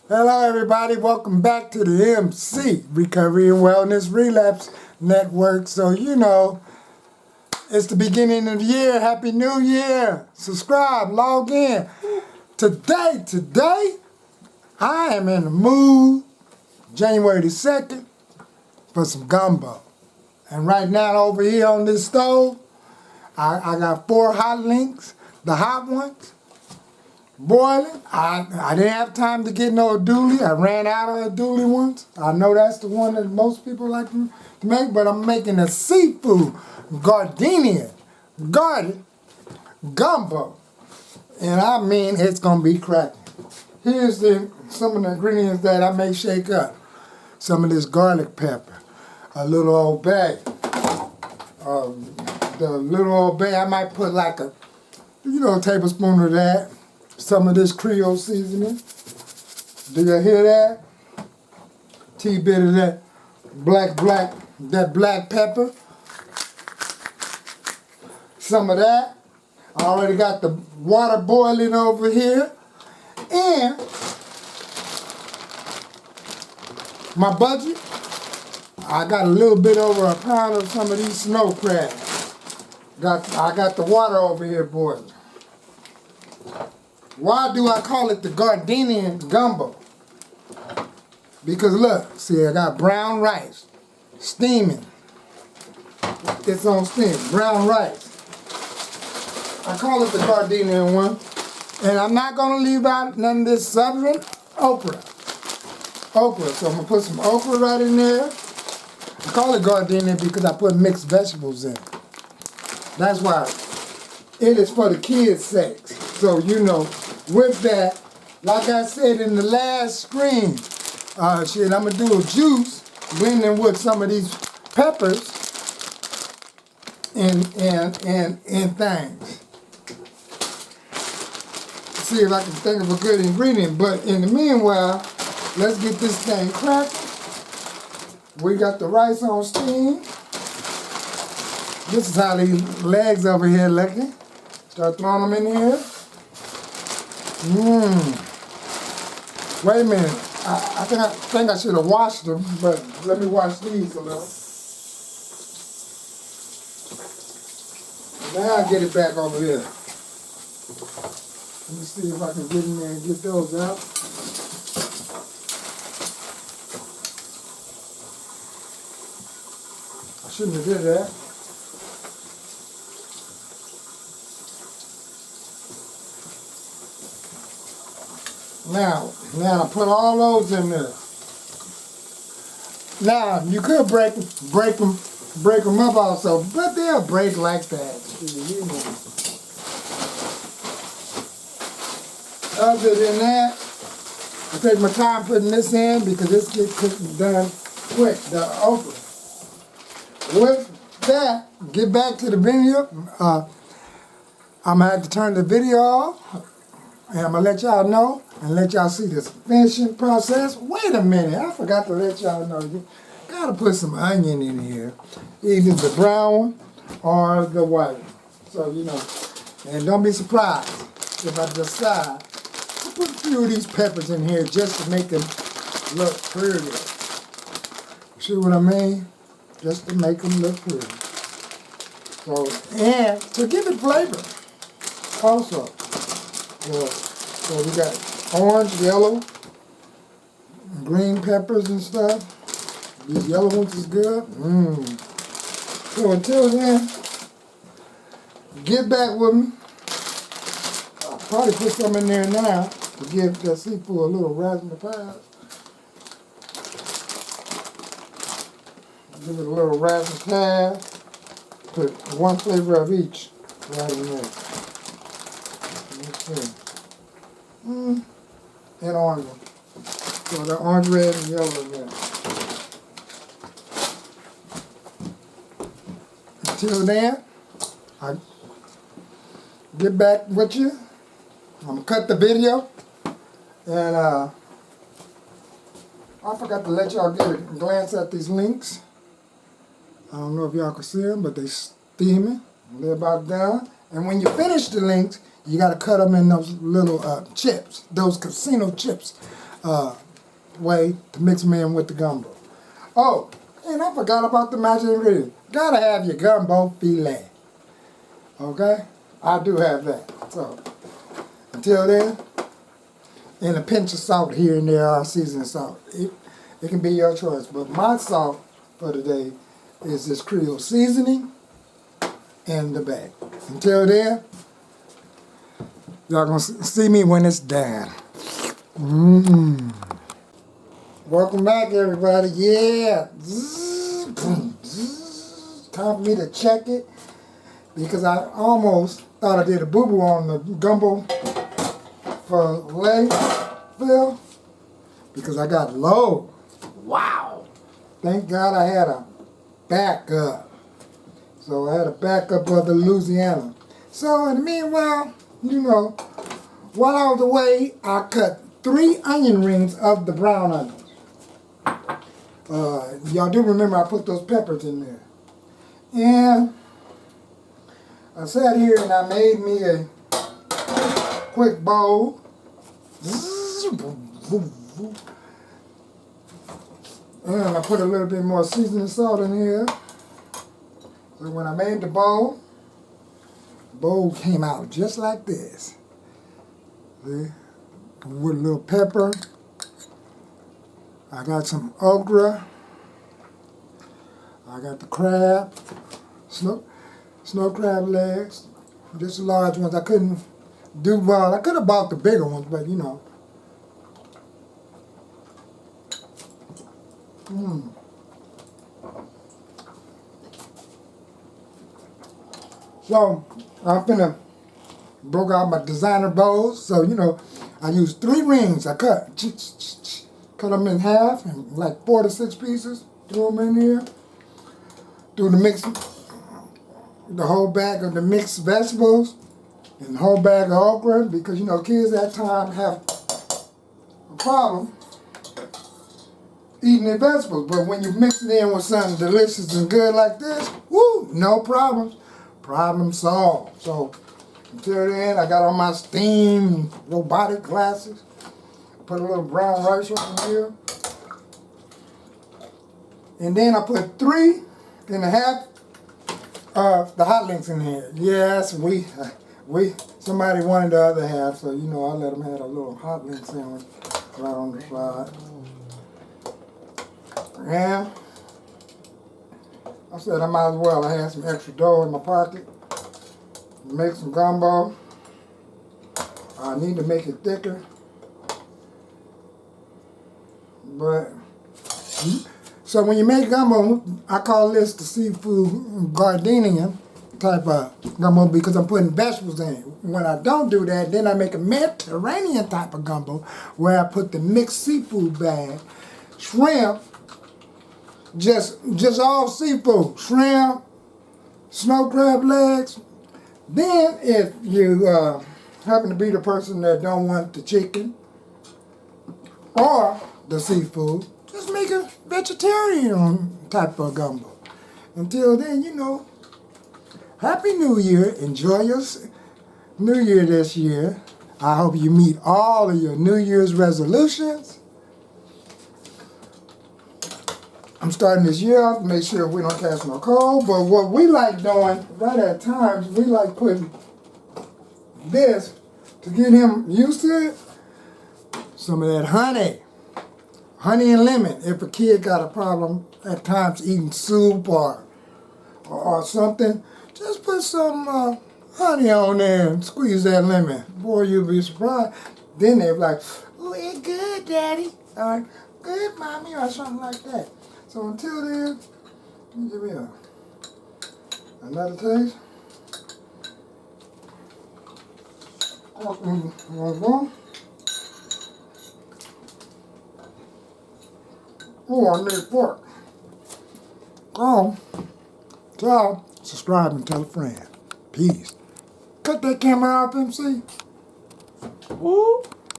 Hello everybody, welcome back to the MC, Recovery and Wellness Relapse Network. So it's the beginning of the year. Happy New Year. Subscribe, log in. Today, I am in the mood, January the 2nd, for some gumbo. And right now over here on this stove, I got 4 hot links, the hot ones. Boiling. I didn't have time to get no dooley. I ran out of a dooley once. I know that's the one that most people like to make, but I'm making a seafood Gardenia garden gumbo. And I mean, it's going to be cracking. Here's some of the ingredients that I may shake up. Some of this garlic pepper, a little old bay. The little old bay, I might put like a tablespoon of that. Some of this Creole seasoning. Do you hear that? T-bit of that black pepper. Some of that. I already got the water boiling over here. And my budget, I got a little bit over a pound of some of these snow crabs. I got the water over here boiling. Why do I call it the Gardenian gumbo? Because look, see, I got brown rice, steaming. It's on steam, brown rice. I call it the Gardenian one. And I'm not going to leave out none of this southern okra. So I'm going to put some okra right in there. I call it Gardenian because I put mixed vegetables in it. That's why it is for the kids' sakes. So, with that, like I said in the last screen, I'm going to do a juice blending with some of these peppers and things. See if I can think of a good ingredient. But in the meanwhile, let's get this thing cracking. We got the rice on steam. This is how these legs over here looking. Start throwing them in here. Wait a minute. I think I should have washed them, but let me wash these a little. Now I get it back over here. Let me see if I can get in there and get those out. I shouldn't have did that. Now I put all those in there. Now you could break them up also, but they'll break like that. Other than that, I take my time putting this in because this gets cooked done quick. The okra. With that, get back to the video. I'm gonna have to turn the video off. And I'm going to let y'all know and let y'all see this finishing process. Wait a minute, I forgot to let y'all know. You got to put some onion in here. Either the brown one or the white one. So, and don't be surprised if I decide to put a few of these peppers in here just to make them look pretty. See what I mean? Just to make them look pretty. So, and to give it flavor also. So we got orange, yellow, green peppers and stuff. These yellow ones is good. So until then, get back with me. I'll probably put some in there now to give the seafood a little rise in the past. Give it a little rise in the past. Put one flavor of each right in there. And orange. So the orange, red, and yellow in there. Until then, I get back with you. I'm going to cut the video. And I forgot to let y'all get a glance at these links. I don't know if y'all can see them, but they steaming. They're about done. And when you finish the links, you got to cut them in those little chips, those casino chips. way to mix them in with the gumbo. Oh, and I forgot about the magic ingredient. Gotta have your gumbo filet. Okay? I do have that. So, until then, and a pinch of salt here and there, seasoning salt. It can be your choice. But my salt for today is this Creole seasoning and the bag. Until then, y'all gonna see me when it's done. Welcome back, everybody. Yeah. Time for me to check it because I almost thought I did a boo-boo on the gumbo filet fill because I got low. Wow. Thank God I had a backup. So I had a backup of the Louisiana. So in the meanwhile, you know, while I was away, I cut 3 onion rings of the brown onions. Y'all do remember I put those peppers in there. And I sat here and I made me a quick bowl. And I put a little bit more seasoning salt in here. So when I made the bowl came out just like this. See? With a little pepper. I got some okra. I got the crab, snow crab legs, just the large ones. I couldn't do well. I could have bought the bigger ones, but you know. So I'm broke out my designer bowls. So you know, I used 3 rings. I cut them in half and like 4 to 6 pieces. Threw them in here. Threw the whole bag of the mixed vegetables and the whole bag of okra because you know kids at that time have a problem eating their vegetables. But when you mix it in with something delicious and good like this, woo, no problems. Problem solved. So until then, I got on my STEAM robotic glasses. Put a little brown rice up in here. And then I put 3.5 of the hot links in here. Yes, somebody wanted the other half, so you know I let them have a little hot link sandwich right on the side. And I said I might as well. I had some extra dough in my pocket. Make some gumbo. I need to make it thicker. But so when you make gumbo, I call this the seafood Gardenia type of gumbo because I'm putting vegetables in it. When I don't do that, then I make a Mediterranean type of gumbo where I put the mixed seafood bag, shrimp, just all seafood, shrimp, snow crab legs. Then if you happen to be the person that don't want the chicken or the seafood, just make a vegetarian type of gumbo. Until then, you know, Happy New Year. Enjoy your New Year this year. I hope you meet all of your New Year's resolutions. I'm starting this year off to make sure we don't catch no cold. But what we like doing right at times, we like putting this to get him used to it. Some of that honey and lemon. If a kid got a problem at times eating soup or something, just put some honey on there and squeeze that lemon. Boy, you'll be surprised. Then they're like, "Oh, it's good, Daddy," or "Good, Mommy," or something like that. So until then, give me another taste. Oh, I need pork. Oh, so subscribe and tell a friend. Peace. Cut that camera off, MC. Woo.